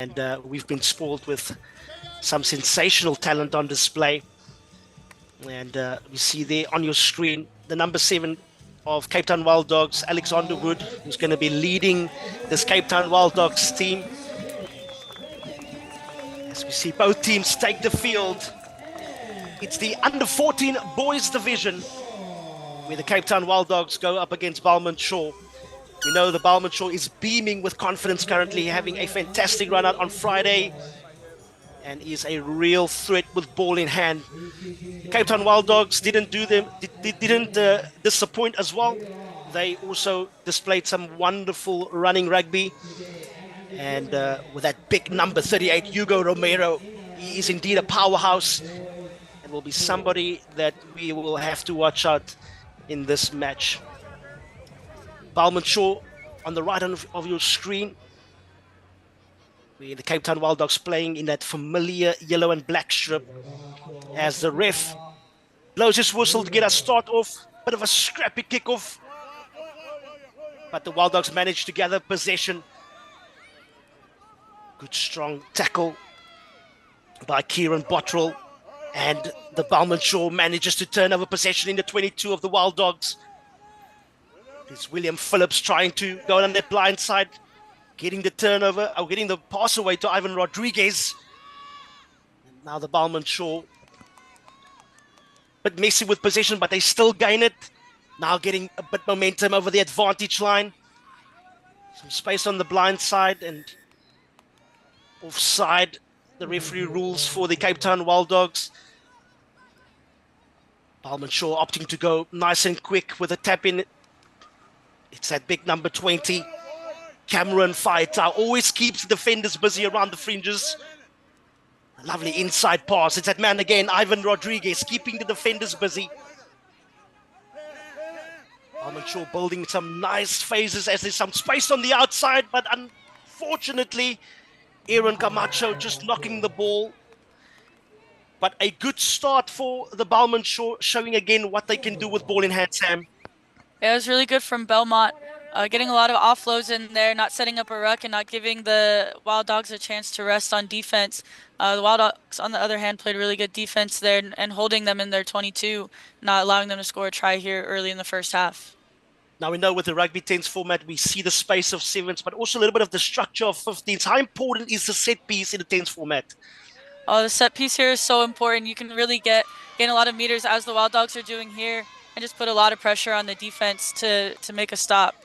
And we've been spoiled with some sensational talent on display. And we see there on your screen the number 7 of Cape Town Wild Dogs, Alexander Wood, who's going to be leading this Cape Town Wild Dogs team. As we see both teams take the field, it's the U14 Boys division where the Cape Town Wild Dogs go up against Belmont Shore. We know the Belmont Shore is beaming with confidence currently, having a fantastic run out on Friday and is a real threat with ball in hand. The Cape Town Wild Dogs didn't disappoint as well. They also displayed some wonderful running rugby. And with that big number 38, Hugo Romero, he is indeed a powerhouse and will be somebody that we will have to watch out in this match. Belmont Shore on the right of your screen, where the Cape Town Wild Dogs playing in that familiar yellow and black strip. As the ref blows his whistle to get us start off, bit of a scrappy kickoff, but the Wild Dogs managed to gather possession. Good strong tackle by Kieran Bottrell, and the Belmont Shore manages to turn over possession in the 22 of the Wild Dogs. It's William Phillips trying to go on that blind side, getting the turnover, or getting the pass away to Ivan Rodriguez. And now the Belmont Shore, bit messy with possession, but they still gain it. Now getting a bit momentum over the advantage line. Some space on the blind side and offside. The referee rules for the Cape Town Wild Dogs. Belmont Shore opting to go nice and quick with a tap in. It's that big number 20, Cameron Faita, always keeps defenders busy around the fringes. A lovely inside pass. It's that man again, Ivan Rodriguez, keeping the defenders busy. Belmont Shore building some nice phases as there's some space on the outside, but unfortunately, Aaron Camacho just knocking the ball. But a good start for the Belmont Shore, showing again what they can do with ball in hand, Sam. Yeah, it was really good from Belmont, getting a lot of offloads in there, not setting up a ruck and not giving the Wild Dogs a chance to rest on defense. The Wild Dogs, on the other hand, played really good defense there and holding them in their 22, not allowing them to score a try here early in the first half. Now we know with the rugby 10s format, we see the space of 7s, but also a little bit of the structure of 15s. How important is the set piece in the 10s format? Oh, the set piece here is so important. You can really gain a lot of meters as the Wild Dogs are doing here, and just put a lot of pressure on the defense to make a stop.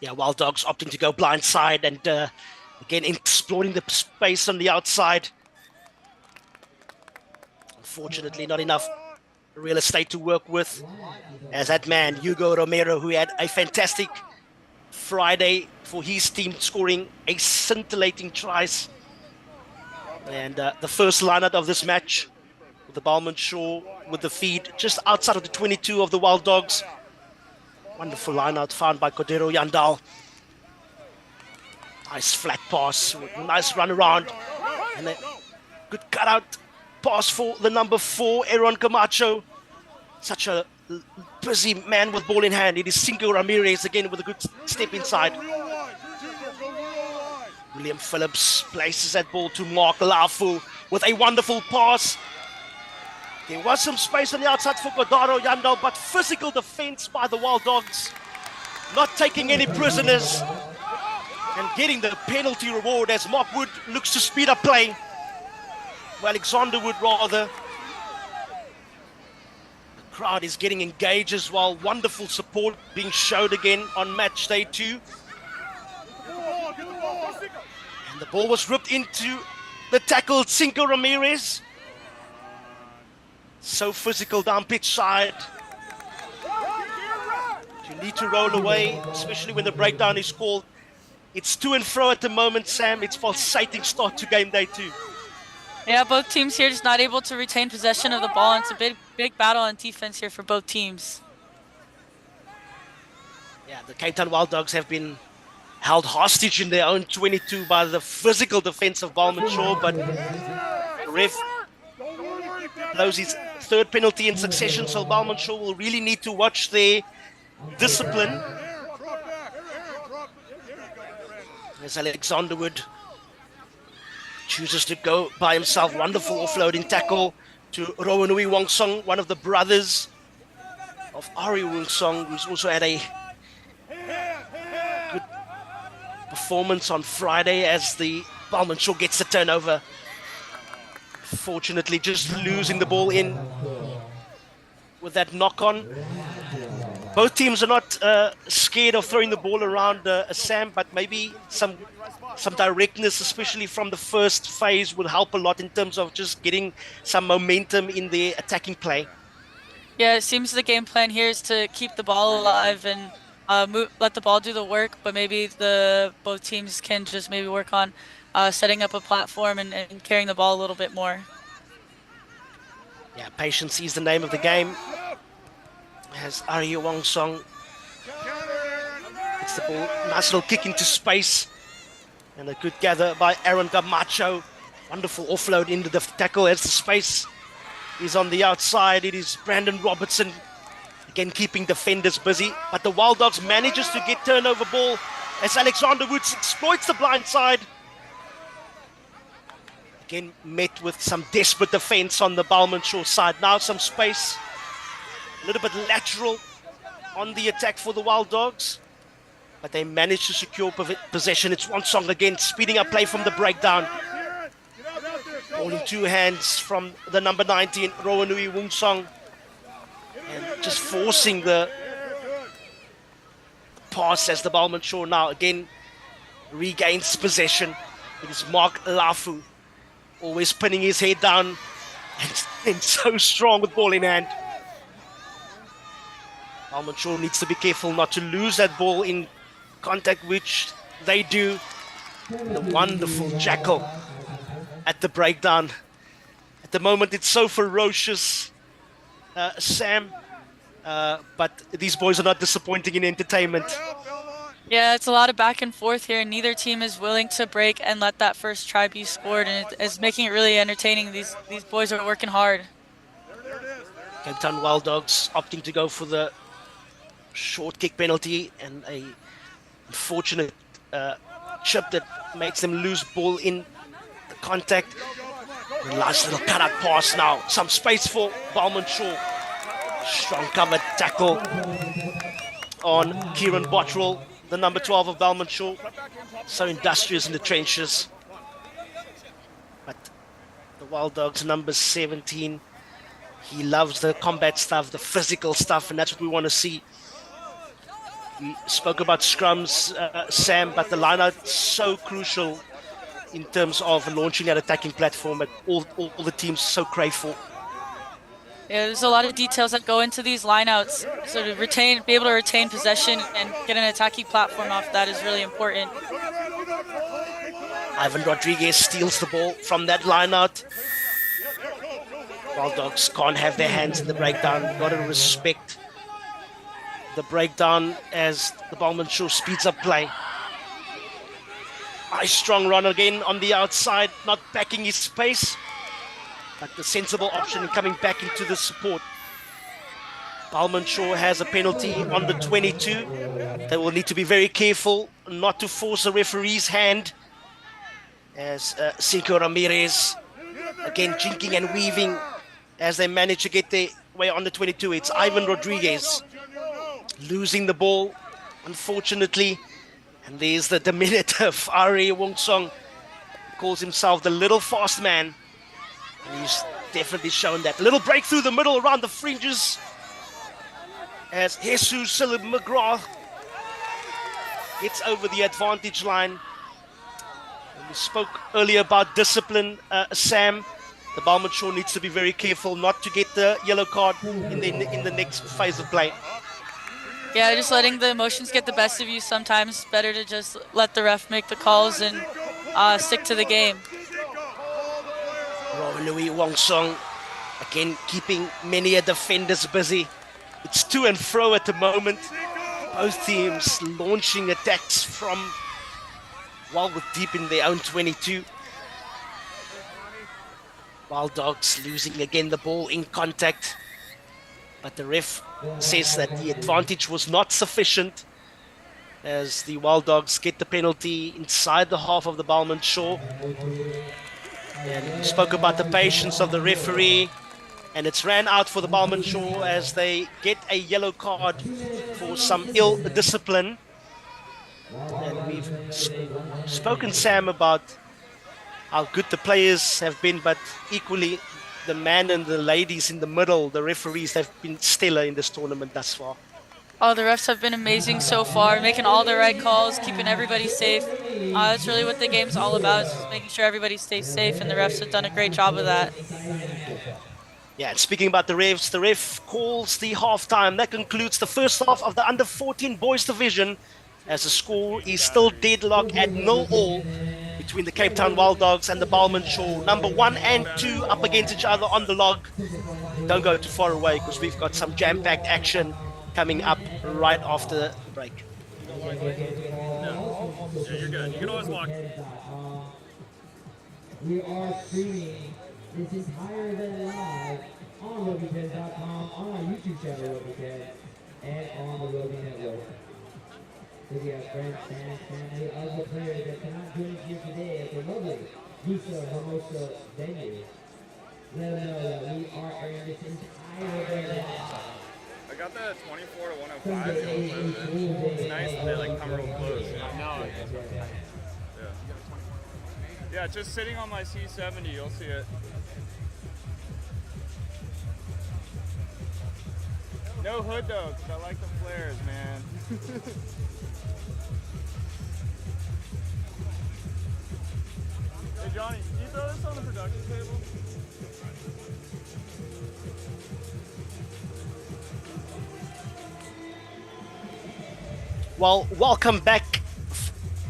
Yeah, Wild Dogs opting to go blind side and again exploring the space on the outside. Unfortunately, not enough real estate to work with, as that man, Hugo Romero, who had a fantastic Friday for his team, scoring a scintillating tries. And the first lineup of this match, with the Belmont Shore with the feed just outside of the 22 of the Wild Dogs. Wonderful lineout found by Cordero Yandal. Nice flat pass, nice run around, and a good cutout pass for the number 4, Aaron Camacho. Such a busy man with ball in hand. It is Cinco Ramirez again with a good step inside. William Phillips places that ball to Mark Lafu with a wonderful pass. There was some space on the outside for Cordero Yandal, but physical defense by the Wild Dogs, not taking any prisoners and getting the penalty reward as Mark Wood looks to speed up play. Well, Alexander Wood rather. The crowd is getting engaged as well. Wonderful support being showed again on match day 2. And the ball was ripped into the tackle, Cinco Ramirez. So physical down pitch side. You need to roll away, especially when the breakdown is called. It's to and fro at the moment, Sam. It's pulsating start to game day 2. Yeah, both teams here just not able to retain possession of the ball. And it's a big battle on defense here for both teams. Yeah, the Cape Town Wild Dogs have been held hostage in their own 22 by the physical defense of Belmont Shore, but the ref blows his 3rd penalty in succession, so Belmont Shore will really need to watch their discipline. There's Alexander Wood chooses to go by himself. Wonderful offloading tackle to Rowanui Wongsong, one of the brothers of Ari Wongsong, who's also had a good performance on Friday as the Belmont Shore gets the turnover. Fortunately, just losing the ball in with that knock-on. Both teams are not scared of throwing the ball around Sam, but maybe some directness, especially from the first phase, will help a lot in terms of just getting some momentum in the attacking play. Yeah, it seems the game plan here is to keep the ball alive and let the ball do the work, but maybe both teams can just maybe work on setting up a platform and carrying the ball a little bit more. Yeah, patience is the name of the game. As Ari Wongsong gets the ball, nice little kick into space, and a good gather by Aaron Gamacho. Wonderful offload into the tackle as the space is on the outside. It is Brandon Robertson again keeping defenders busy, but the Wild Dogs manages to get turnover ball as Alexander Woods exploits the blind side. Again met with some desperate defense on the Belmont Shore side. Now some space, a little bit lateral on the attack for the Wild Dogs, but they manage to secure possession. It's Wongsong again, speeding up play from the breakdown. Ball in two hands from the number 19, Rowanui Wongsong, and just forcing the pass as the Belmont Shore now again regains possession. It is Mark Lafu, always pinning his head down and so strong with ball in hand. Belmont Shore needs to be careful not to lose that ball in contact, which they do. The wonderful jackal at the breakdown. At the moment, it's so ferocious, Sam, but these boys are not disappointing in entertainment. Yeah, it's a lot of back and forth here, and neither team is willing to break and let that first try be scored, and it's making it really entertaining. These boys are working hard. Cape Town Wild Dogs opting to go for the short kick penalty and a unfortunate chip that makes them lose ball in the contact. A nice little cut-out pass now. Some space for Belmont Shore. Strong covered tackle on Kieran Bottrell, the number 12 of Belmont Shore. So industrious in the trenches. But the Wild Dogs, number 17, he loves the combat stuff, the physical stuff, and that's what we want to see. We spoke about scrums, Sam, but the line-out is so crucial in terms of launching that attacking platform that all the teams so crave for. Yeah, there's a lot of details that go into these lineouts. So to be able to retain possession and get an attacking platform off that is really important. Ivan Rodriguez steals the ball from that lineout. Wild Dogs can't have their hands in the breakdown. Got to respect the breakdown as the Belmont Shore speeds up play. Nice strong run again on the outside, not backing his space, but the sensible option in coming back into the support. Belmont Shore has a penalty on the 22. They will need to be very careful not to force a referee's hand as Cinco Ramirez again jinking and weaving as they manage to get their way on the 22. It's Ivan Rodriguez losing the ball, unfortunately. And there's the diminutive Ari Wongsong, calls himself the little fast man. And he's definitely shown that. Little break through the middle around the fringes as Jesus Silib McGrath gets over the advantage line. And we spoke earlier about discipline, Sam. The Belmont Shore needs to be very careful not to get the yellow card in the next phase of play. Yeah, just letting the emotions get the best of you. Sometimes better to just let the ref make the calls and stick to the game. Rowanui Wongsong again keeping many a defenders busy. It's to and fro at the moment. Both teams launching attacks from with deep in their own 22. Wild Dogs losing again the ball in contact. But the ref says that the advantage was not sufficient as the Wild Dogs get the penalty inside the half of the Belmont Shore. And we spoke about the patience of the referee, and it's ran out for the Belmont Shore as they get a yellow card for some ill discipline. And we've spoken, Sam, about how good the players have been, but equally the man and the ladies in the middle, the referees, have been stellar in this tournament thus far. Oh, the refs have been amazing so far, making all the right calls, keeping everybody safe. That's really what the game's all about, is just making sure everybody stays safe, and the refs have done a great job of that. Yeah, and speaking about the refs, the ref calls the halftime. That concludes the first half of the under 14 boys division, as the score is still deadlock at 0-0 between the Cape Town Wild Dogs and the Belmont Shore. Number 1 and 2 up against each other on the log. Don't go too far away because we've got some jam-packed action coming up right after the break. No. Yeah, you're good. You can always walk. We are streaming this entire event live on RugbyTens.com, on our YouTube channel RugbyTens, and on the Rugby Network. So we have friends, fans, family, other players that cannot join us here today at the lovely Visa Hermosa venue. Let them know that we are airing this entire event live. I got that 24 to 105. It's nice that they like come real close. You know? Yeah, just sitting on my C70, you'll see it. No hood though, because I like the flares, man. Hey Johnny, can you throw this on the production table? Well, welcome back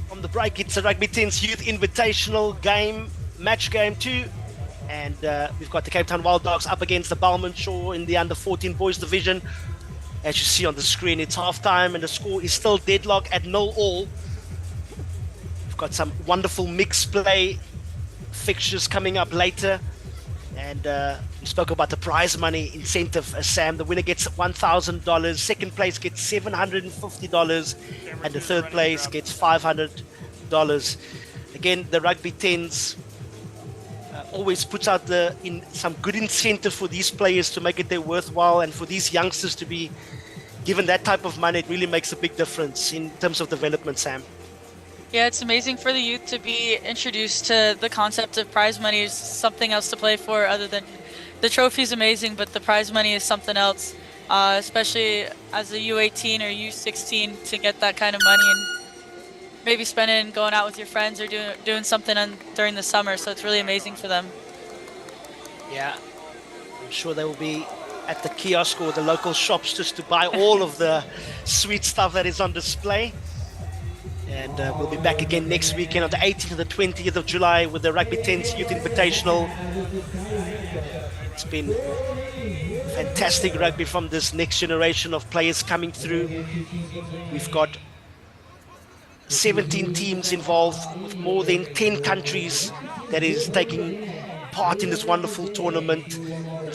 from the break. It's a Rugby 10's Youth Invitational game, match game 2. And we've got the Cape Town Wild Dogs up against the Belmont Shore in the under 14 boys division. As you see on the screen, it's halftime and the score is still deadlock at 0-0. We've got some wonderful mixed play fixtures coming up later. And we spoke about the prize money incentive, Sam. The winner gets $1,000, second place gets $750, and the third place gets $500. Again, the Rugby 10s always puts out some good incentive for these players to make it their worthwhile, and for these youngsters to be given that type of money. It really makes a big difference in terms of development, Sam. Yeah, it's amazing for the youth to be introduced to the concept of prize money as something else to play for other than the trophy's amazing, but the prize money is something else, especially as a U18 or U16 to get that kind of money and maybe spend it going out with your friends or doing something during the summer. So it's really amazing for them. Yeah, I'm sure they will be at the kiosk or the local shops just to buy all of the sweet stuff that is on display. And we'll be back again next weekend on the 18th to the 20th of July with the Rugby 10's Youth Invitational. It's been fantastic rugby from this next generation of players coming through. We've got 17 teams involved with more than 10 countries that is taking part in this wonderful tournament.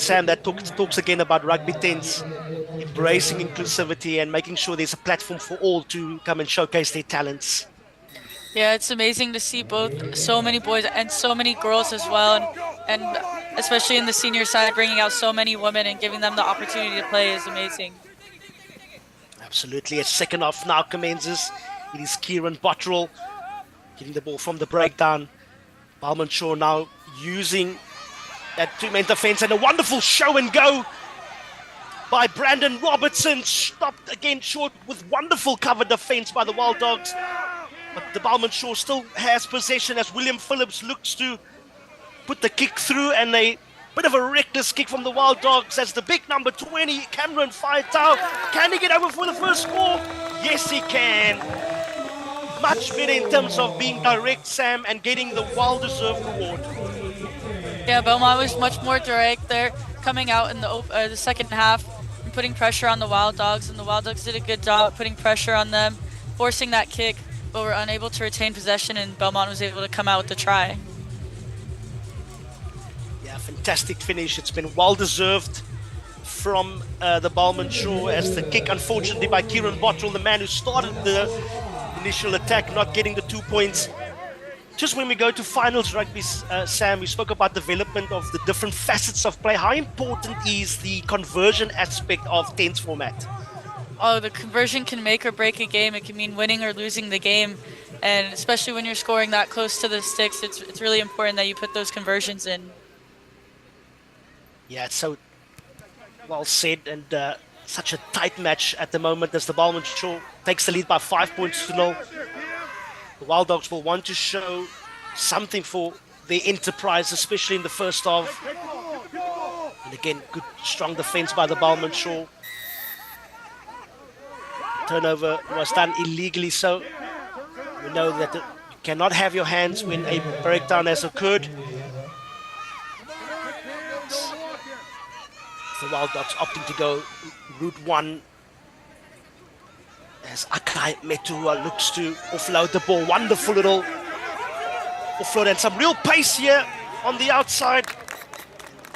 Sam, that talks again about Rugby 10's embracing inclusivity and making sure there's a platform for all to come and showcase their talents. Yeah, it's amazing to see both so many boys and so many girls as well, and especially in the senior side, bringing out so many women and giving them the opportunity to play is amazing. Absolutely. A second half now commences. It is Kieran Bottrell getting the ball from the breakdown. Belmont Shore now using that two-man defense, and a wonderful show and go by Brandon Robertson. Stopped again short with wonderful cover defense by the Wild Dogs. But the Belmont Shore still has possession as William Phillips looks to put the kick through, and a bit of a reckless kick from the Wild Dogs as the big number 20, Cameron Faitau. Can he get over for the first score? Yes, he can. Much better in terms of being direct, Sam, and getting the well-deserved reward. Yeah, Belmont was much more direct there, coming out in the second half and putting pressure on the Wild Dogs, and the Wild Dogs did a good job putting pressure on them, forcing that kick, but were unable to retain possession, and Belmont was able to come out with the try. Yeah, fantastic finish. It's been well-deserved from the Belmont Shore, as the kick, unfortunately, by Kieran Bottrell, the man who started the initial attack, not getting the 2 points. just when we go to finals rugby, Sam, we spoke about development of the different facets of play. How important is the conversion aspect of 10s format? Oh, the conversion can make or break a game. It can mean winning or losing the game. And especially when you're scoring that close to the sticks, it's really important that you put those conversions in. Yeah, it's so well said, and such a tight match at the moment as the Belmont Shore takes the lead by 5 points to 0. The Wild Dogs will want to show something for their enterprise, especially in the first half. And again, good, strong defense by the Belmont Shore. Turnover was done illegally, so we know that you cannot have your hands when a breakdown has occurred. The Wild Dogs opting to go route 1 as Akai Metua looks to offload the ball. Wonderful little offload and some real pace here on the outside.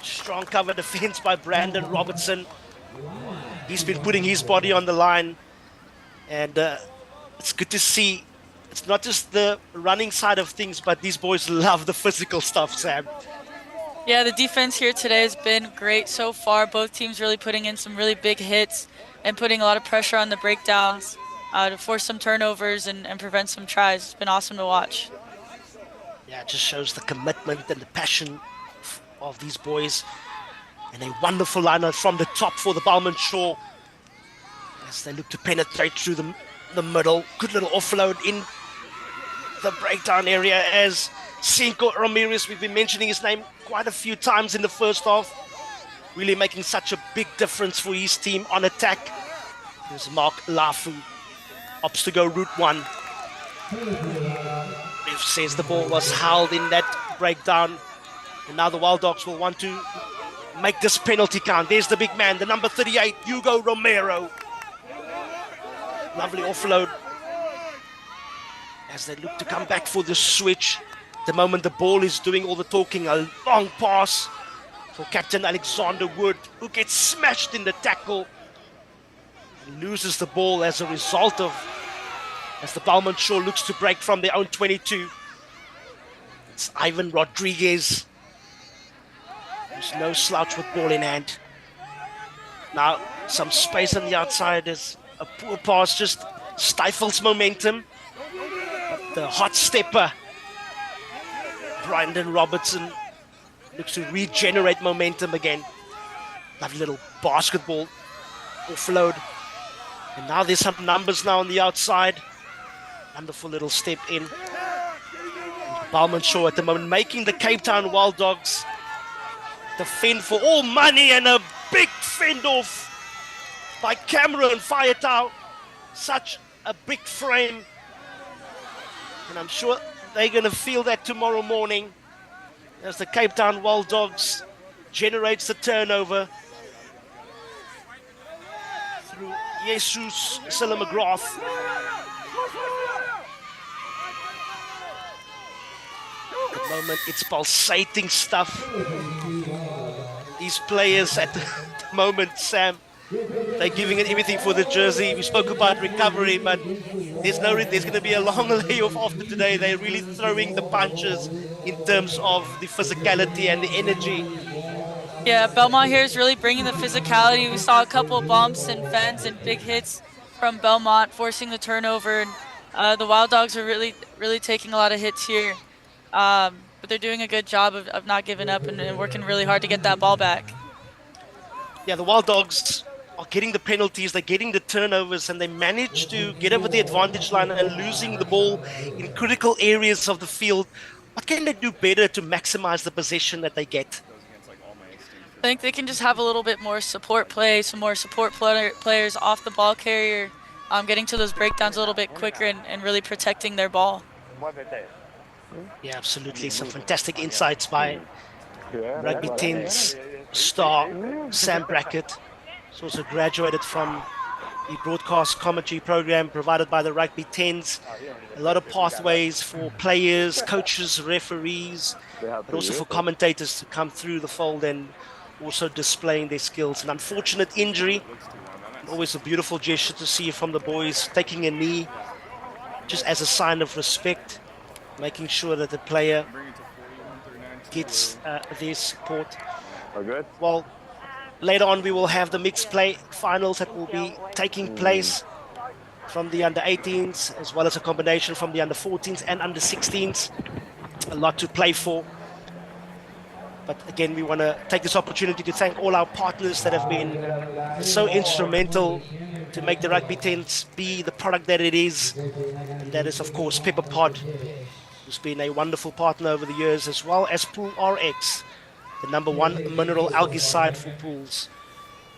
Strong cover defense by Brandon Robertson. He's been putting his body on the line, and it's good to see. It's not just the running side of things, but these boys love the physical stuff, Sam. Yeah, the defense here today has been great so far. Both teams really putting in some really big hits and putting a lot of pressure on the breakdowns to force some turnovers and prevent some tries. It's been awesome to watch. Yeah, it just shows the commitment and the passion of these boys. And a wonderful lineup from the top for the Belmont Shore as they look to penetrate through the middle. Good little offload in the breakdown area as Cinco Ramirez, we've been mentioning his name quite a few times in the first half, really making such a big difference for his team on attack. There's Mark Lafu, opts to go route 1. Ref says the ball was held in that breakdown, and now the Wild Dogs will want to make this penalty count. There's the big man, the number 38, Hugo Romero. Lovely offload as they look to come back for the switch. The moment the ball is doing all the talking, a long pass for Captain Alexander Wood, who gets smashed in the tackle and loses the ball as a result of, as the Belmont Shore looks to break from their own 22. It's Ivan Rodriguez, who's no slouch with ball in hand. Now, some space on the outside as a poor pass just stifles momentum. But the hot stepper, Brandon Robertson, looks to regenerate momentum again. Lovely little basketball offload. And now there's some numbers now on the outside. Wonderful little step in. Belmont Shore at the moment making the Cape Town Wild Dogs defend for all money, and a big fend off by Cameron Firetau. Such a big frame. And I'm sure they're going to feel that tomorrow morning as the Cape Town Wild Dogs generates the turnover through Jesus Silla McGrath. At the moment, it's pulsating stuff. These players at the moment, Sam, they're giving it everything for the jersey. We spoke about recovery, but there's going to be a long layoff after today. They're really throwing the punches in terms of the physicality and the energy. Yeah, Belmont here is really bringing the physicality. We saw a couple of bumps and fends and big hits from Belmont, forcing the turnover. And the Wild Dogs are really, really taking a lot of hits here. But they're doing a good job of not giving up and working really hard to get that ball back. Yeah, the Wild Dogs are getting the penalties, they're getting the turnovers, and they manage to get over the advantage line and losing the ball in critical areas of the field. What can they do better to maximize the possession that they get? I think they can just have a little bit more support play, some more support players off the ball carrier, getting to those breakdowns a little bit quicker and really protecting their ball. Yeah, absolutely. Some fantastic insights by Rugby 10's star, Sam Brackett. He's also graduated from the broadcast commentary program provided by the Rugby 10s. A lot of pathways for players, coaches, referees, but also for commentators to come through the fold and also displaying their skills. An unfortunate injury, always a beautiful gesture to see from the boys taking a knee just as a sign of respect. making sure that the player Bring it to 41, 39. gets their support. Are good? Well, later on we will have the mixed play finals that will be taking place from the under 18s, as well as a combination from the under 14s and under 16s. A lot to play for. But again, we want to take this opportunity to thank all our partners that have been so instrumental to make the Rugby 10s be the product that it is. And that is, of course, Pepper Pod, who's been a wonderful partner over the years, as well as Pool RX, the #1 mineral algicide for pools,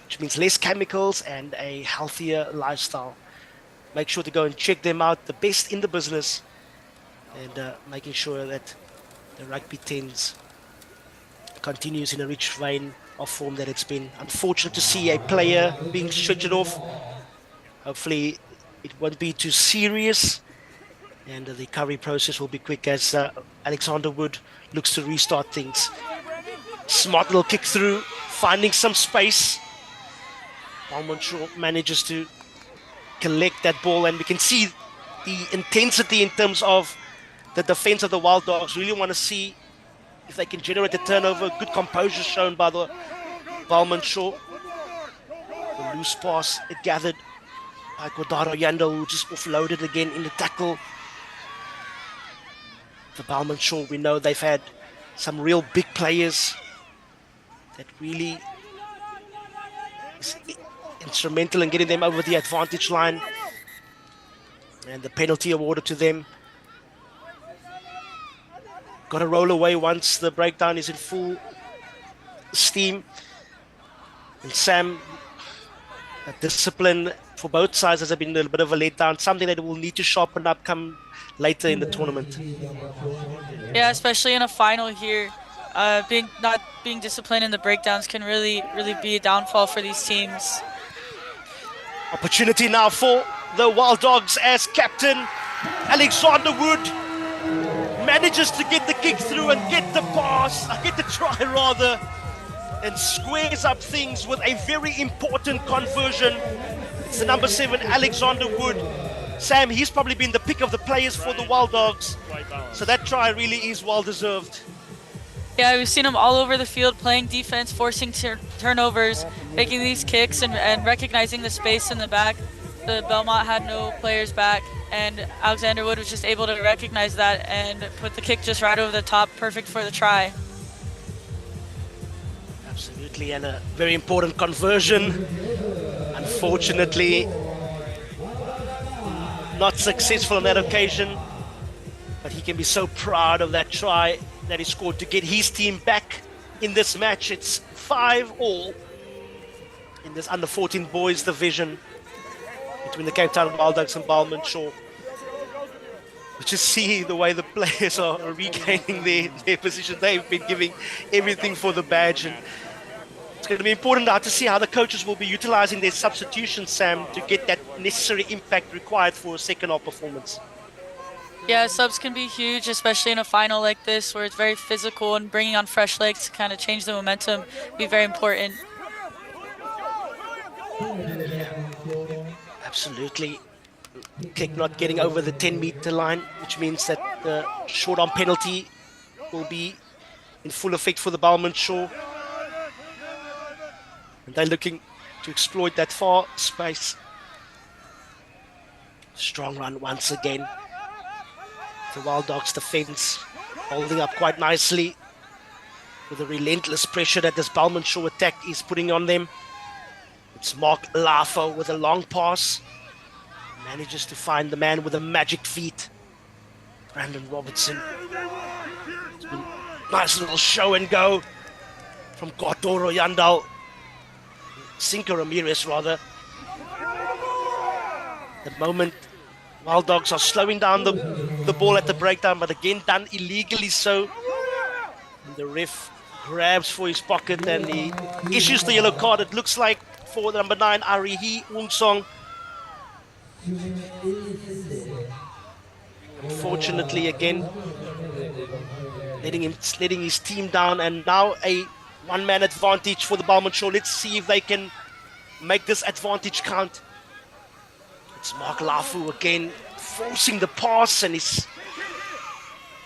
which means less chemicals and a healthier lifestyle. Make sure to go and check them out, the best in the business, and making sure that the Rugby 10s continues in a rich vein of form that it's been. Unfortunate to see a player being switched off. Hopefully it won't be too serious, and the recovery process will be quick as Alexander Wood looks to restart things. Smart little kick through, finding some space. Belmont Shore manages to collect that ball, and we can see the intensity in terms of the defense of the Wild Dogs. Really want to see if they can generate a turnover. Good composure shown by the Belmont Shore. The loose pass, it gathered by Kodaro Yandel, who just offloaded again in the tackle. The Belmont Shore, we know they've had some real big players that really is instrumental in getting them over the advantage line. And the penalty awarded to them. Got to roll away once the breakdown is in full steam. And Sam, that discipline for both sides has been a little bit of a letdown, something that will need to sharpen up come later in the tournament. Yeah, especially in a final here. Not being disciplined in the breakdowns can really be a downfall for these teams. Opportunity now for the Wild Dogs as captain Alexander Wood manages to get the kick through and get the try rather, and squares up things with a very important conversion. It's the #7, Alexander Wood. Sam, he's probably been the pick of the players for the Wild Dogs. So that try really is well deserved. Yeah, we've seen him all over the field playing defense, forcing turnovers, making these kicks, and recognizing the space in the back. The Belmont had no players back, and Alexander Wood was just able to recognize that and put the kick just right over the top, perfect for the try. Absolutely, and a very important conversion. Unfortunately, not successful on that occasion, but he can be so proud of that try that he scored to get his team back in this match. It's 5-all in this under 14 boys division between the Cape Town Wild Dogs and Belmont Shore. We just see the way the players are regaining their position. They've been giving everything for the badge, and it's going to be important now to see how the coaches will be utilizing their substitutions, Sam, to get that necessary impact required for a second half performance. Yeah, subs can be huge, especially in a final like this where it's very physical, and bringing on fresh legs to kind of change the momentum be very important. Absolutely. Kick not getting over the 10-meter line, which means that the short arm penalty will be in full effect for the Belmont Shore. And they're looking to exploit that far space. Strong run once again. The Wild Dogs defense holding up quite nicely with the relentless pressure that this Belmont Shore attack is putting on them. It's Mark Lafo with a long pass. Manages to find the man with the magic feet, Brandon Robertson. It's been a nice little show and go from Kodoro Yandal. Cinco Ramirez rather. The moment Wild Dogs are slowing down the ball at the breakdown, but again done illegally so. And the ref grabs for his pocket and he issues the yellow card. It looks like for the #9, Arihi Unsong. Unfortunately, again, letting his team down, and now a one-man advantage for the Belmont Shore. Let's see if they can make this advantage count. It's Mark Lafu again, forcing the pass, and he's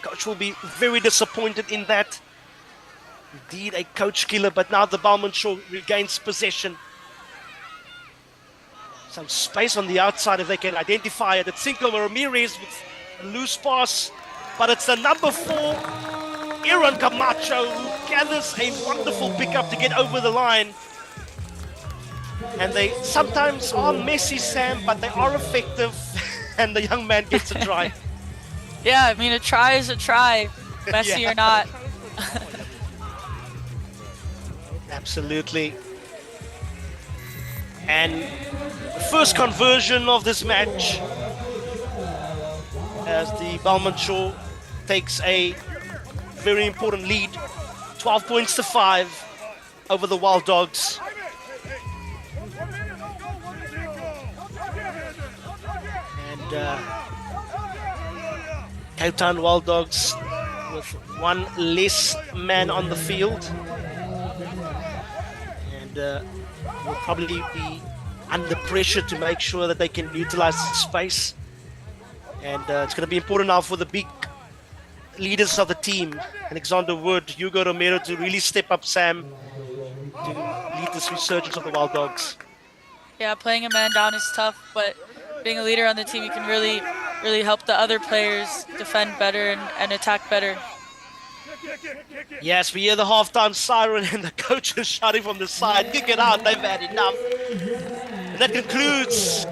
Coach will be very disappointed in that. Indeed, a coach killer, but now the Belmont Shore regains possession. Some space on the outside if they can identify it. It's Cinco Ramirez with a loose pass, but it's the number 4, Aaron Camacho, who gathers a wonderful pickup to get over the line. And they sometimes are messy, Sam, but they are effective, and the young man gets a try. Yeah, I mean, a try is a try, messy Yeah. or not. Absolutely. And the first conversion of this match as the Belmont Shore takes a very important lead, 12 points to 5 over the Wild Dogs. And Cape Town Wild Dogs with one less man on the field, and will probably be under pressure to make sure that they can utilize the space. And it's going to be important now for the big leaders of the team, Alexander Wood, Hugo Romero, to really step up, Sam, to lead this resurgence of the Wild Dogs. Yeah, playing a man down is tough, but being a leader on the team, you can really help the other players defend better and attack better. Yes, we hear the halftime siren and the coach is shouting from the side, kick it out, they've had enough. And that concludes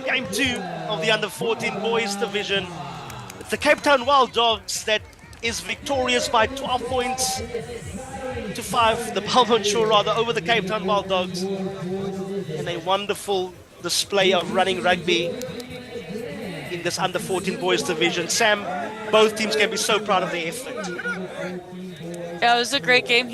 game 2 of the Under-14 Boys division. It's the Cape Town Wild Dogs that is victorious by 12 points to 5, the Belmont Shore rather, over the Cape Town Wild Dogs. And a wonderful display of running rugby in this Under-14 Boys division. Sam, both teams can be so proud of their effort. Yeah, it was a great game here.